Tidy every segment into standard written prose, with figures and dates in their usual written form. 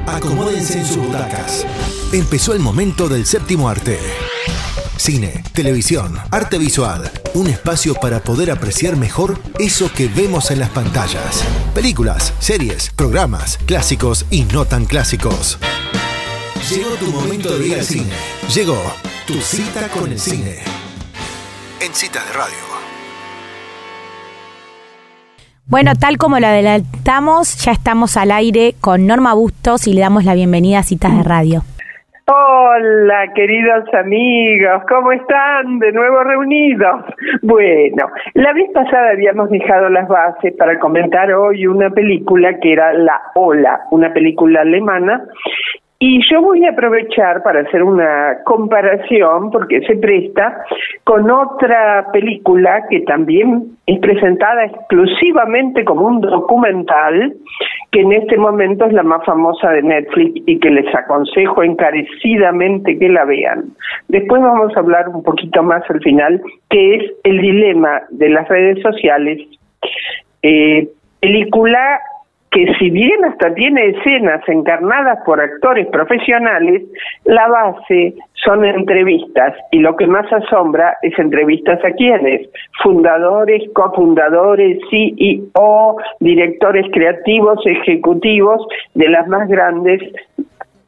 Acomódense en sus butacas. Empezó el momento del séptimo arte. Cine, televisión, arte visual. Un espacio para poder apreciar mejor eso que vemos en las pantallas. Películas, series, programas, clásicos y no tan clásicos. Llegó tu momento de ir al cine. Llegó tu cita con el cine. En Citas de Radio. Bueno, tal como lo adelantamos, ya estamos al aire con Norma Bustos y le damos la bienvenida a Citas de Radio. Hola, queridos amigos, ¿cómo están? De nuevo reunidos. Bueno, la vez pasada habíamos dejado las bases para comentar hoy una película que era La Ola, una película alemana. Y yo voy a aprovechar para hacer una comparación, porque se presta, con otra película que también es presentada exclusivamente como un documental, que en este momento es la más famosa de Netflix y que les aconsejo encarecidamente que la vean. Después vamos a hablar un poquito más al final, que es el dilema de las redes sociales. Película que si bien hasta tiene escenas encarnadas por actores profesionales, la base son entrevistas, y lo que más asombra es entrevistas a quienes, fundadores, cofundadores, CEO, directores creativos, ejecutivos de las más grandes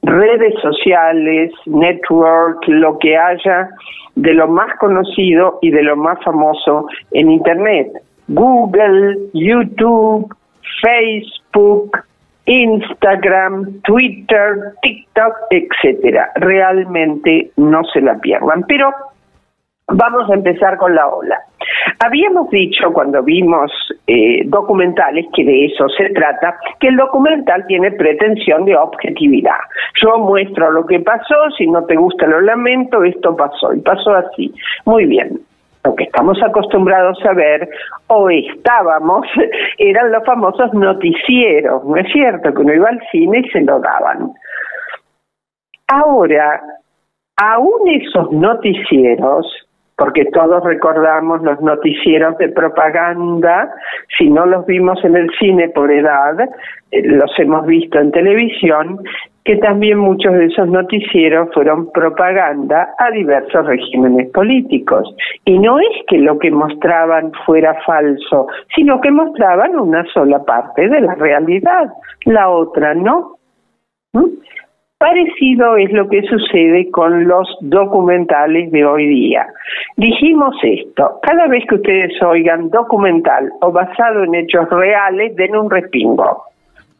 redes sociales, network, lo que haya, de lo más conocido y de lo más famoso en Internet. Google, YouTube, Facebook, Instagram, Twitter, TikTok, etcétera. Realmente no se la pierdan. Pero vamos a empezar con La Ola. Habíamos dicho cuando vimos documentales, que de eso se trata, que el documental tiene pretensión de objetividad. Yo muestro lo que pasó, si no te gusta lo lamento, esto pasó, y pasó así. Muy bien. Lo que estamos acostumbrados a ver, o estábamos, eran los famosos noticieros, ¿no es cierto? Que uno iba al cine y se lo daban. Ahora, aún esos noticieros, porque todos recordamos los noticieros de propaganda, si no los vimos en el cine por edad, los hemos visto en televisión, que también muchos de esos noticieros fueron propaganda a diversos regímenes políticos. Y no es que lo que mostraban fuera falso, sino que mostraban una sola parte de la realidad, la otra no. Parecido es lo que sucede con los documentales de hoy día. Dijimos esto: cada vez que ustedes oigan documental o basado en hechos reales, den un respingo.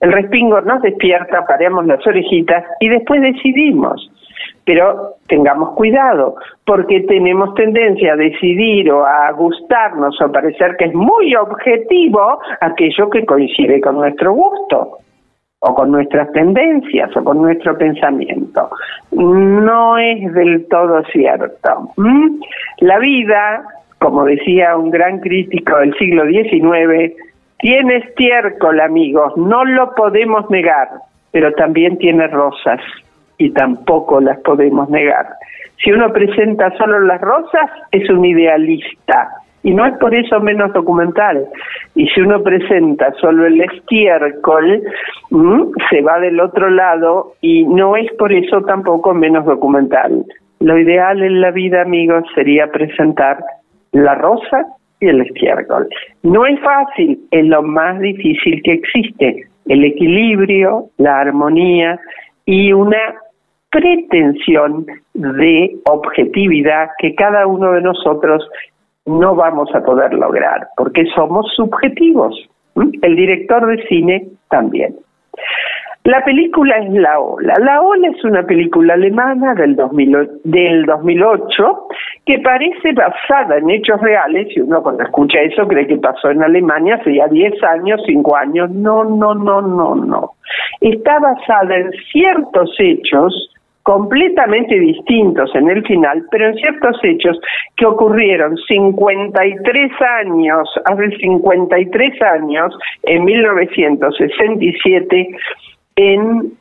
El respingo nos despierta, paremos las orejitas y después decidimos. Pero tengamos cuidado, porque tenemos tendencia a decidir o a gustarnos o parecer que es muy objetivo aquello que coincide con nuestro gusto, o con nuestras tendencias, o con nuestro pensamiento. No es del todo cierto. La vida, como decía un gran crítico del siglo XIX, tiene estiércol, amigos, no lo podemos negar, pero también tiene rosas, y tampoco las podemos negar. Si uno presenta solo las rosas, es un idealista, y no es por eso menos documental. Y si uno presenta solo el estiércol, se va del otro lado, y no es por eso tampoco menos documental. Lo ideal en la vida, amigos, sería presentar la rosa y el estiércol. No es fácil, es lo más difícil que existe. El equilibrio, la armonía y una pretensión de objetividad que cada uno de nosotros no vamos a poder lograr, porque somos subjetivos. El director de cine también. La película es La Ola. La Ola es una película alemana del 2008 que parece basada en hechos reales, y uno cuando escucha eso cree que pasó en Alemania hace ya 10 años, 5 años. No. Está basada en ciertos hechos completamente distintos en el final, pero en ciertos hechos que ocurrieron hace 53 años, en 1967, en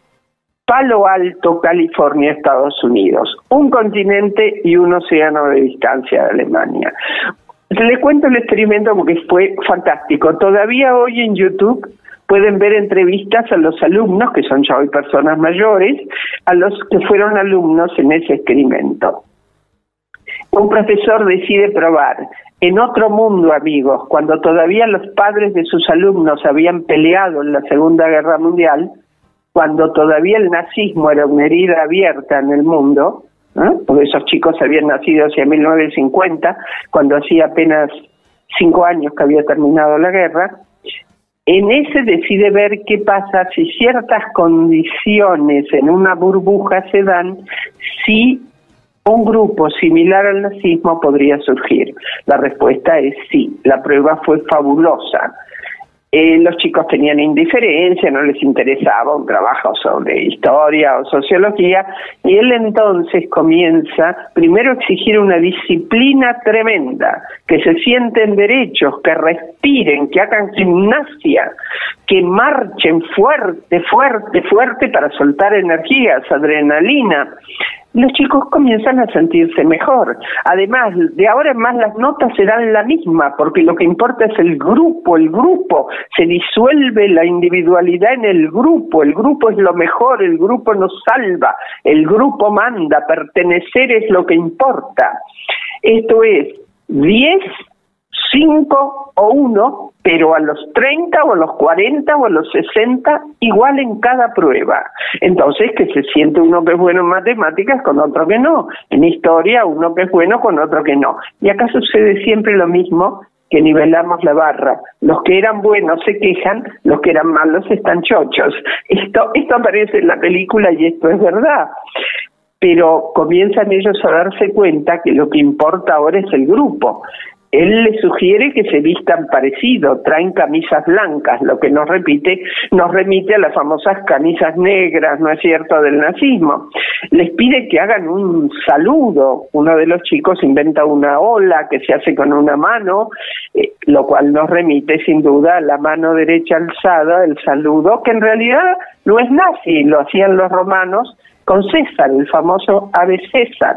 Palo Alto, California, Estados Unidos, un continente y un océano de distancia de Alemania. Le cuento el experimento porque fue fantástico. Todavía hoy en YouTube pueden ver entrevistas a los alumnos, que son ya hoy personas mayores, a los que fueron alumnos en ese experimento. Un profesor decide probar en otro mundo, amigos, cuando todavía los padres de sus alumnos habían peleado en la Segunda Guerra Mundial, cuando todavía el nazismo era una herida abierta en el mundo, porque esos chicos habían nacido hacia 1950, cuando hacía apenas 5 años que había terminado la guerra. En ese decide ver qué pasa si ciertas condiciones en una burbuja se dan, si un grupo similar al nazismo podría surgir. La respuesta es sí, la prueba fue fabulosa. Los chicos tenían indiferencia, no les interesaba un trabajo sobre historia o sociología, y él entonces comienza primero a exigir una disciplina tremenda, que se sienten derechos, que respiren, que hagan gimnasia, que marchen fuerte, fuerte, fuerte para soltar energías, adrenalina. Los chicos comienzan a sentirse mejor. Además, de ahora en más las notas serán la misma, porque lo que importa es el grupo, se disuelve la individualidad en el grupo es lo mejor, el grupo nos salva, el grupo manda, pertenecer es lo que importa. Esto es 10, 5 o 1, pero a los 30 o a los 40 o a los 60 igual en cada prueba. Entonces, que se siente uno que es bueno en matemáticas con otro que no, en historia uno que es bueno con otro que no. Y acá sucede siempre lo mismo, que nivelamos la barra. Los que eran buenos se quejan, los que eran malos están chochos. Esto aparece en la película y esto es verdad. Pero comienzan ellos a darse cuenta que lo que importa ahora es el grupo. Él les sugiere que se vistan parecido, traen camisas blancas, lo que nos remite a las famosas camisas negras, ¿no es cierto?, del nazismo. Les pide que hagan un saludo. Uno de los chicos inventa una ola que se hace con una mano, lo cual nos remite sin duda a la mano derecha alzada, el saludo, que en realidad no es nazi, lo hacían los romanos con César, el famoso Ave César.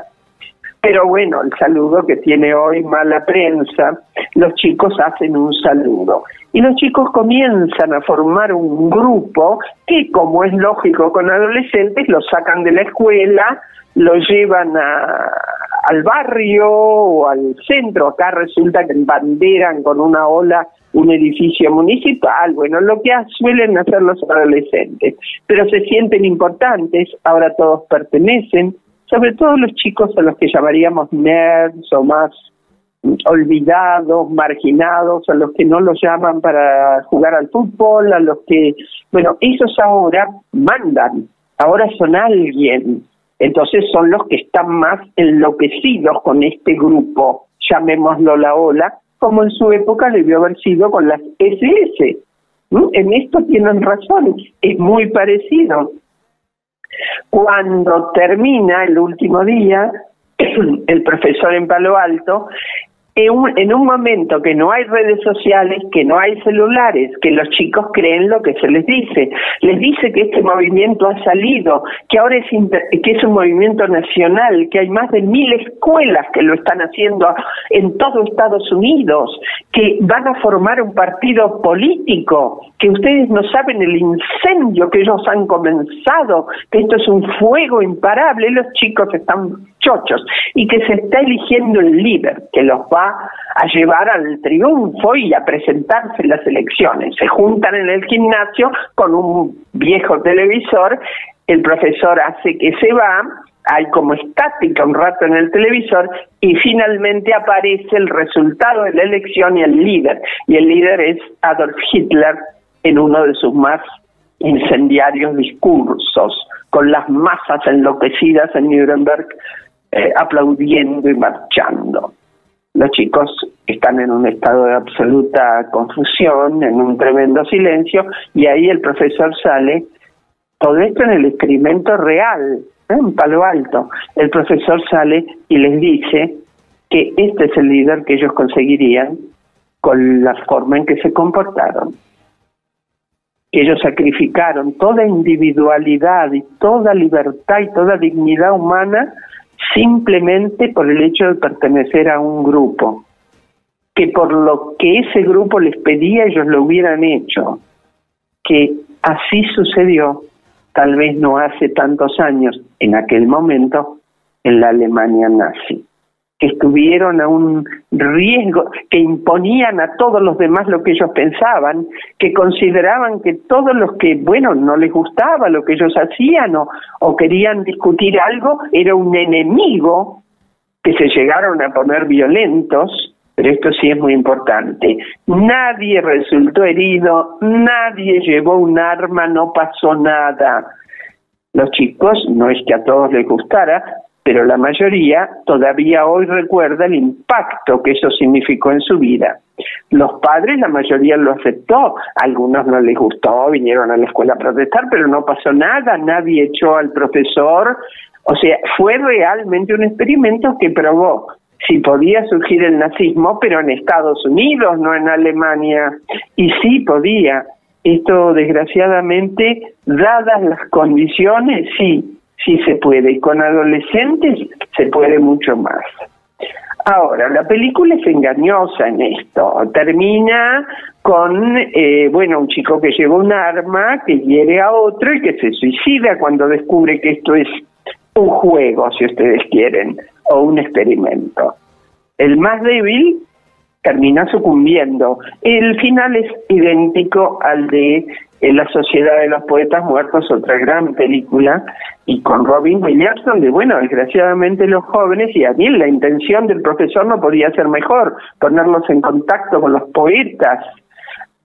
Pero bueno, el saludo que tiene hoy mala prensa, los chicos hacen un saludo. Y los chicos comienzan a formar un grupo que, como es lógico con adolescentes, los sacan de la escuela, los llevan al barrio o al centro. Acá resulta que embanderan con una ola un edificio municipal, bueno, lo que suelen hacer los adolescentes. Pero se sienten importantes, ahora todos pertenecen, sobre todo los chicos a los que llamaríamos nerds o más olvidados, marginados, a los que no los llaman para jugar al fútbol, a los que, bueno, esos ahora mandan, ahora son alguien, entonces son los que están más enloquecidos con este grupo, llamémoslo la ola, como en su época debió haber sido con las SS. En esto tienen razón, es muy parecido. Cuando termina el último día, el profesor en Palo Alto, en un momento que no hay redes sociales, que no hay celulares, que los chicos creen lo que se les dice que este movimiento ha salido, que ahora que es un movimiento nacional, que hay más de 1000 escuelas que lo están haciendo en todo Estados Unidos, que van a formar un partido político, que ustedes no saben el incendio que ellos han comenzado, que esto es un fuego imparable, los chicos están chochos, y que se está eligiendo el líder que los va a llevar al triunfo y a presentarse en las elecciones. Se juntan en el gimnasio con un viejo televisor, el profesor hace que se va, hay como estática un rato en el televisor y finalmente aparece el resultado de la elección y el líder es Adolf Hitler en uno de sus más incendiarios discursos, con las masas enloquecidas en Nuremberg aplaudiendo y marchando. Los chicos están en un estado de absoluta confusión, en un tremendo silencio, y ahí el profesor sale, todo esto en el experimento real, en Palo Alto. El profesor sale y les dice que este es el líder que ellos conseguirían con la forma en que se comportaron. Ellos sacrificaron toda individualidad y toda libertad y toda dignidad humana simplemente por el hecho de pertenecer a un grupo, que por lo que ese grupo les pedía ellos lo hubieran hecho. que así sucedió, tal vez no hace tantos años, en aquel momento, en la Alemania nazi, que estuvieron a un riesgo, que imponían a todos los demás lo que ellos pensaban, que consideraban que todos los que, no les gustaba lo que ellos hacían o querían discutir algo, era un enemigo, que se llegaron a poner violentos. Pero esto sí es muy importante. Nadie resultó herido, nadie llevó un arma, no pasó nada. Los chicos, no es que a todos les gustara, pero la mayoría todavía hoy recuerda el impacto que eso significó en su vida. Los padres, la mayoría lo aceptó, a algunos no les gustó, vinieron a la escuela a protestar, pero no pasó nada, nadie echó al profesor. O sea, fue realmente un experimento que probó si podía surgir el nazismo, pero en Estados Unidos, no en Alemania, y sí podía. Esto, desgraciadamente, dadas las condiciones, sí se puede, y con adolescentes se puede mucho más. Ahora, la película es engañosa en esto. Termina con, un chico que lleva un arma, que hiere a otro y que se suicida cuando descubre que esto es un juego, si ustedes quieren, o un experimento. El más débil termina sucumbiendo. El final es idéntico al de La Sociedad de los Poetas Muertos, otra gran película, y con Robin Williams, donde, desgraciadamente los jóvenes, y a mí la intención del profesor no podía ser mejor, ponerlos en contacto con los poetas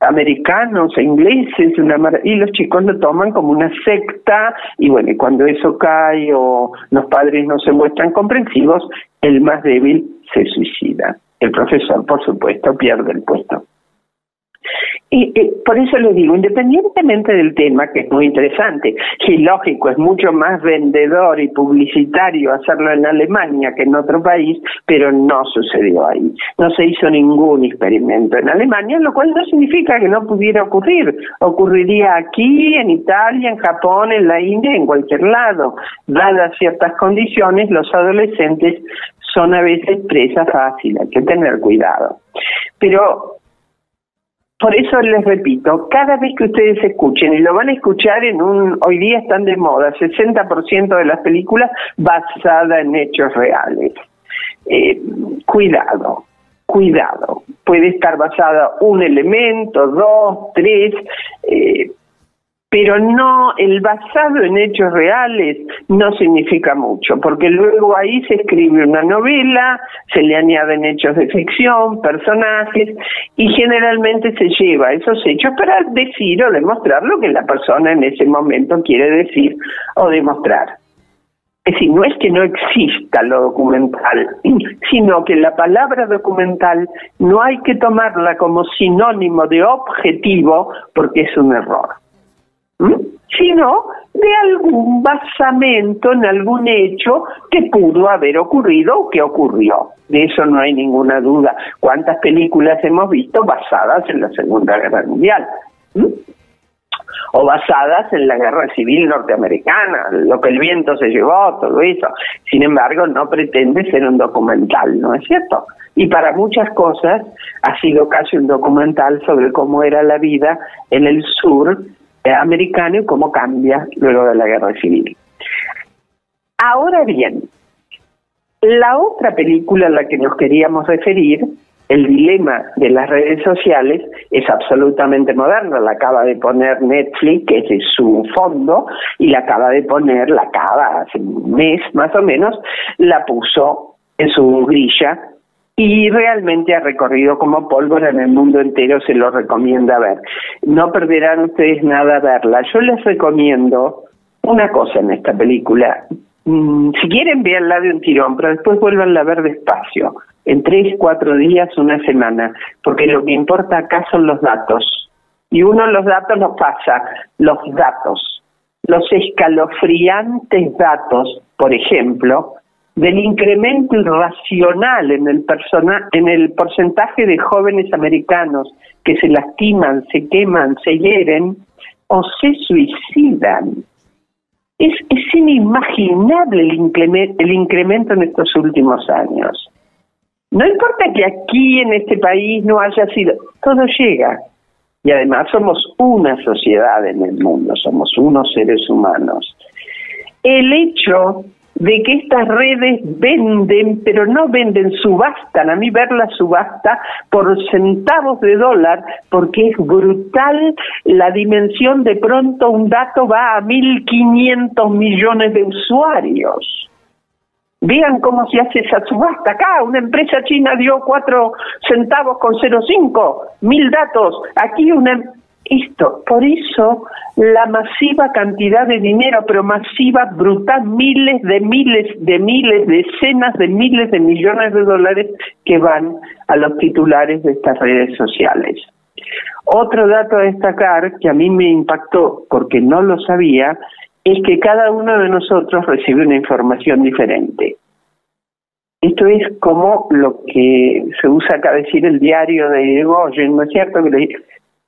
americanos e ingleses, y los chicos lo toman como una secta, y cuando eso cae o los padres no se muestran comprensivos, el más débil se suicida. El profesor, por supuesto, pierde el puesto. Y por eso les digo, independientemente del tema, que es muy interesante, y lógico, es mucho más vendedor y publicitario hacerlo en Alemania que en otro país, pero no sucedió ahí. No se hizo ningún experimento en Alemania, lo cual no significa que no pudiera ocurrir. Ocurriría aquí, en Italia, en Japón, en la India, en cualquier lado. Dadas ciertas condiciones, los adolescentes son a veces presa fácil, hay que tener cuidado. Pero por eso les repito, cada vez que ustedes escuchen, y lo van a escuchar hoy día están de moda, 60% de las películas basadas en hechos reales. Cuidado. Puede estar basada un elemento, 2, 3, pero no, el basado en hechos reales no significa mucho, porque luego ahí se escribe una novela, se le añaden hechos de ficción, personajes, y generalmente se lleva esos hechos para decir o demostrar lo que la persona en ese momento quiere decir o demostrar. Es decir, no es que no exista lo documental, sino que la palabra documental no hay que tomarla como sinónimo de objetivo, porque es un error, sino de algún basamento en algún hecho que pudo haber ocurrido o que ocurrió. De eso no hay ninguna duda. ¿Cuántas películas hemos visto basadas en la Segunda Guerra Mundial? O basadas en la Guerra Civil Norteamericana, lo que el viento se llevó, todo eso. Sin embargo, no pretende ser un documental, ¿no es cierto? Y para muchas cosas ha sido casi un documental sobre cómo era la vida en el sur americano y cómo cambia luego de la Guerra Civil. Ahora bien, la otra película a la que nos queríamos referir, El dilema de las redes sociales, es absolutamente moderna. La acaba de poner Netflix, que es su fondo, y la acaba de poner, hace un mes más o menos, la puso en su grilla, y realmente ha recorrido como pólvora en el mundo entero, se lo recomienda ver. No perderán ustedes nada a verla. Yo les recomiendo una cosa en esta película. Si quieren, véanla de un tirón, pero después vuélvanla a ver despacio, en 3, 4 días, una semana, porque lo que importa acá son los datos. Y uno de los datos los pasa, los datos, los escalofriantes datos, por ejemplo, del incremento irracional en el porcentaje de jóvenes americanos que se lastiman, se queman, se hieren o se suicidan. Es inimaginable el incremento en estos últimos años. No importa que aquí en este país no haya sido, todo llega. Y además somos una sociedad en el mundo, somos unos seres humanos. El hecho de que estas redes venden, pero no venden, subastan, a mí ver la subasta por centavos de dólar, porque es brutal la dimensión. De pronto un dato va a 1.500 millones de usuarios. Vean cómo se hace esa subasta acá. Una empresa china dio 4 centavos con 0,5, 1.000 datos. Aquí esto, por eso la masiva cantidad de dinero, pero masiva, brutal, miles, decenas de miles de millones de dólares que van a los titulares de estas redes sociales. Otro dato a destacar que a mí me impactó porque no lo sabía, es que cada uno de nosotros recibe una información diferente. Esto es como lo que se usa acá decir el diario de Irigoyen, ¿no es cierto? Que le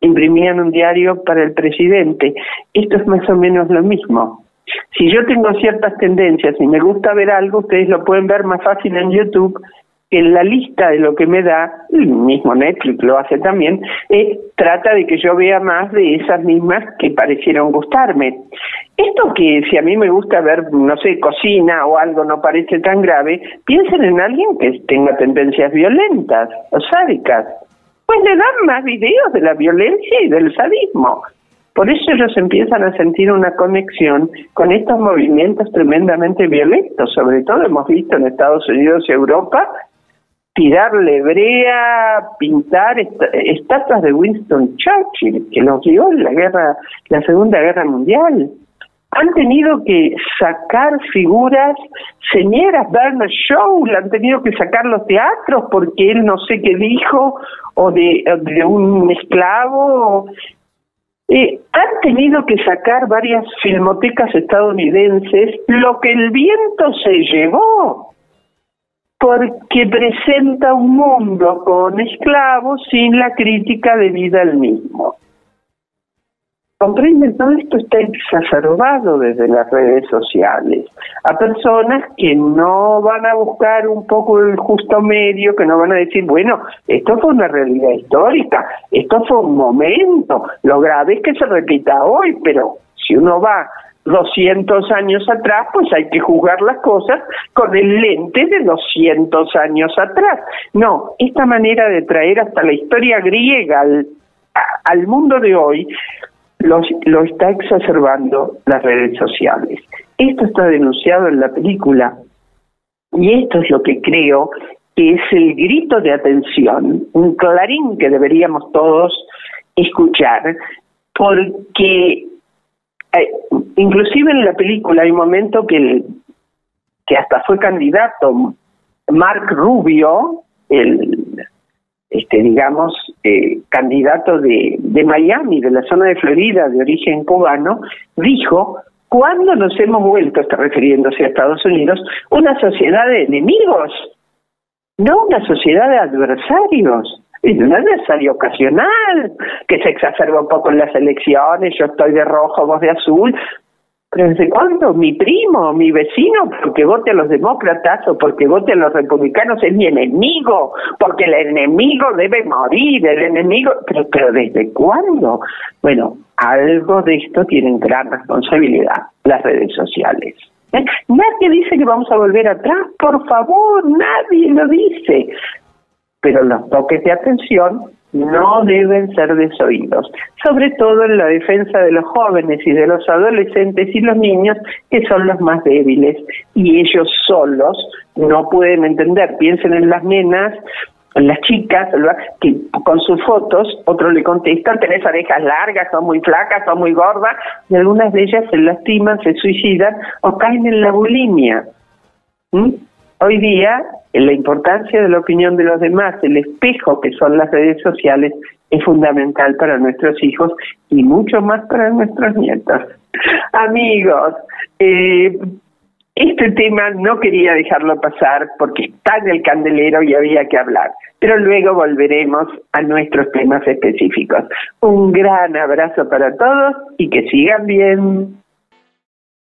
imprimían un diario para el presidente. Esto es más o menos lo mismo. Si yo tengo ciertas tendencias y me gusta ver algo, ustedes lo pueden ver más fácil en YouTube, que en la lista de lo que me da, el mismo Netflix lo hace también, trata de que yo vea más de esas mismas que parecieron gustarme. Esto que si a mí me gusta ver, no sé, cocina o algo no parece tan grave, piensen en alguien que tenga tendencias violentas o sádicas. Pues le dan más videos de la violencia y del sadismo. Por eso ellos empiezan a sentir una conexión con estos movimientos tremendamente violentos. Sobre todo hemos visto en Estados Unidos y Europa tirarle brea, pintar estatuas de Winston Churchill, que los guió en la Segunda Guerra Mundial. Han tenido que sacar figuras, señoras, Bernard Shaw, han tenido que sacar los teatros porque él no sé qué dijo, o de un esclavo. Han tenido que sacar varias filmotecas estadounidenses lo que el viento se llevó, porque presenta un mundo con esclavos sin la crítica debida al mismo. ¿Comprenden? Todo esto está exacerbado desde las redes sociales. A personas que no van a buscar un poco el justo medio, que no van a decir, bueno, esto fue una realidad histórica, esto fue un momento, lo grave es que se repita hoy, pero si uno va 200 años atrás, pues hay que juzgar las cosas con el lente de 200 años atrás. No, esta manera de traer hasta la historia griega al mundo de hoy, lo está exacerbando las redes sociales. Esto está denunciado en la película y esto es lo que creo que es el grito de atención, un clarín que deberíamos todos escuchar, porque inclusive en la película hay un momento que hasta fue candidato Mark Rubio, candidato de Miami, de la zona de Florida, de origen cubano, dijo, ¿cuándo nos hemos vuelto, está refiriéndose a Estados Unidos, una sociedad de enemigos? No una sociedad de adversarios. Es un adversario ocasional, que se exacerba un poco en las elecciones, yo estoy de rojo, vos de azul. ¿Pero desde cuándo? Mi primo, mi vecino, porque vote a los demócratas o porque vote a los republicanos es mi enemigo, porque el enemigo debe morir, el enemigo... ¿Pero desde cuándo? Bueno, algo de esto tienen gran responsabilidad las redes sociales. Nadie dice que vamos a volver atrás, por favor, nadie lo dice. Pero los toques de atención no deben ser desoídos, sobre todo en la defensa de los jóvenes y de los adolescentes y los niños, que son los más débiles, y ellos solos no pueden entender. Piensen en las nenas, en las chicas, que con sus fotos otros le contestan, tenés orejas largas, son muy flacas, son muy gordas, y algunas de ellas se lastiman, se suicidan o caen en la bulimia. Hoy día, la importancia de la opinión de los demás, el espejo que son las redes sociales, es fundamental para nuestros hijos y mucho más para nuestros nietos. Amigos, este tema no quería dejarlo pasar porque está en el candelero y había que hablar, pero luego volveremos a nuestros temas específicos. Un gran abrazo para todos y que sigan bien.